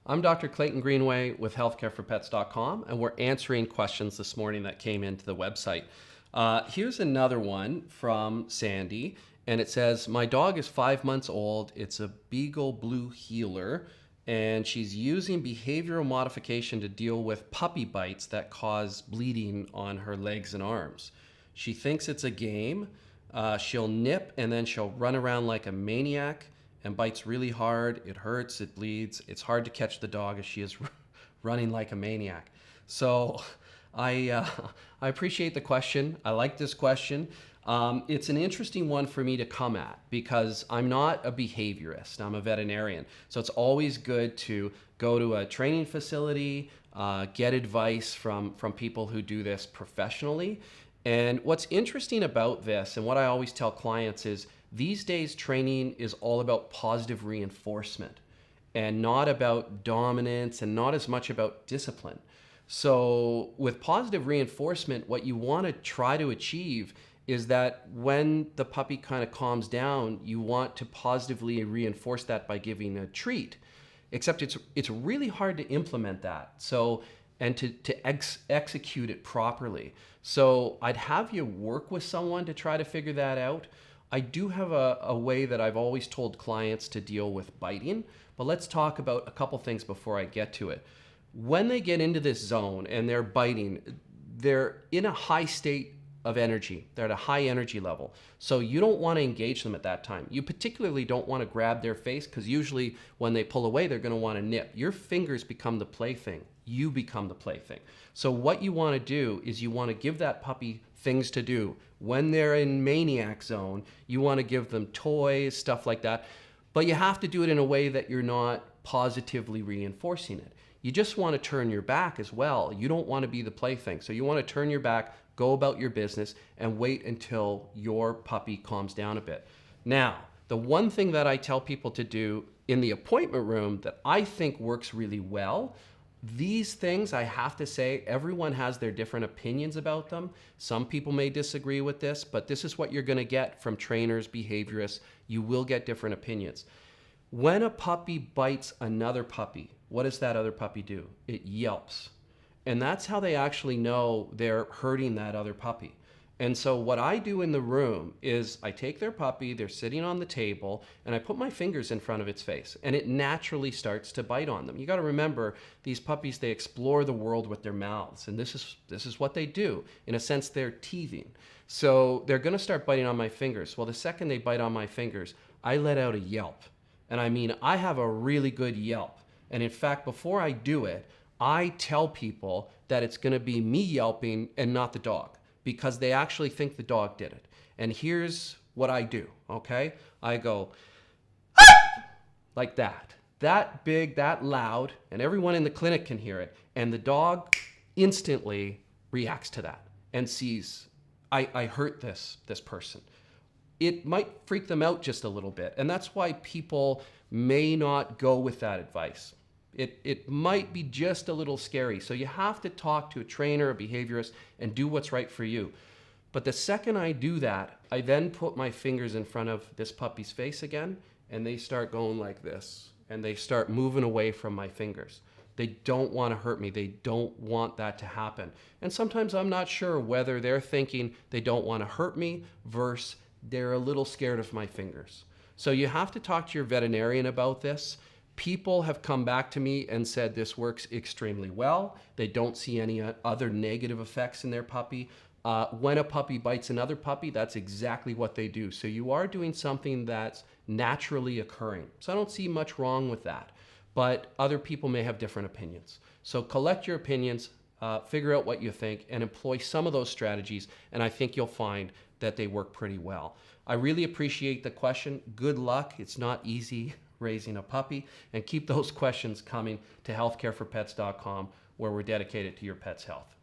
I'm Dr. Clayton Greenway with healthcareforpets.com, and we're answering questions this morning that came into the website. Here's another one from Sandy, and it says, my dog is 5 months old. It's a Beagle Blue Heeler, and she's using behavioral modification to deal with puppy bites that cause bleeding on her legs and arms. She thinks it's a game. She'll nip and then she'll run around like a maniac and bites really hard. It hurts, it bleeds. It's hard to catch the dog as she is running like a maniac. So I appreciate the question. I like this question. It's an interesting one for me to come at because I'm not a behaviorist. I'm a veterinarian. So it's always good to go to a training facility, get advice from people who do this professionally. And what's interesting about this, and what I always tell clients, is these days training is all about positive reinforcement and not about dominance and not as much about discipline. So with positive reinforcement, what you want to try to achieve is that when the puppy kind of calms down, you want to positively reinforce that by giving a treat. Except it's really hard to implement that. So and to execute it properly. So I'd have you work with someone to try to figure that out. I do have a way that I've always told clients to deal with biting, but let's talk about a couple things before I get to it. When they get into this zone and they're biting, they're in a high state of energy. They're at a high energy level. So you don't want to engage them at that time. You particularly don't want to grab their face because usually when they pull away, they're going to want to nip. Your fingers become the plaything. You become the plaything. So what you want to do is you want to give that puppy things to do. When they're in maniac zone, you want to give them toys, stuff like that. But you have to do it in a way that you're not positively reinforcing it. You just want to turn your back as well. You don't want to be the plaything. So you want to turn your back, go about your business, and wait until your puppy calms down a bit. Now, the one thing that I tell people to do in the appointment room that I think works really well, these things, I have to say, everyone has their different opinions about them. Some people may disagree with this, but this is what you're going to get from trainers, behaviorists. You will get different opinions. When a puppy bites another puppy, what does that other puppy do? It yelps. And that's how they actually know they're hurting that other puppy. And so what I do in the room is I take their puppy, they're sitting on the table, and I put my fingers in front of its face, and it naturally starts to bite on them. You got to remember, these puppies, they explore the world with their mouths, and this is what they do. In a sense, they're teething. So they're going to start biting on my fingers. Well, the second they bite on my fingers, I let out a yelp. And I mean, I have a really good yelp. And in fact, before I do it, I tell people that it's going to be me yelping and not the dog, because they actually think the dog did it. And here's what I do, okay? I go, like that big, that loud, and everyone in the clinic can hear it. And the dog instantly reacts to that and sees, I hurt this person. It might freak them out just a little bit. And that's why people may not go with that advice. It might be just a little scary. So you have to talk to a trainer, a behaviorist, and do what's right for you. But the second I do that, I then put my fingers in front of this puppy's face again, and they start going like this, and they start moving away from my fingers. They don't want to hurt me. They don't want that to happen. And sometimes I'm not sure whether they're thinking they don't want to hurt me versus they're a little scared of my fingers. So you have to talk to your veterinarian about this. People have come back to me and said this works extremely well. They don't see any other negative effects in their puppy. When a puppy bites another puppy, that's exactly what they do. So you are doing something that's naturally occurring. So I don't see much wrong with that. But other people may have different opinions. So collect your opinions, figure out what you think, and employ some of those strategies, and I think you'll find that they work pretty well. I really appreciate the question. Good luck. It's not easy raising a puppy, and keep those questions coming to healthcareforpets.com, where we're dedicated to your pet's health.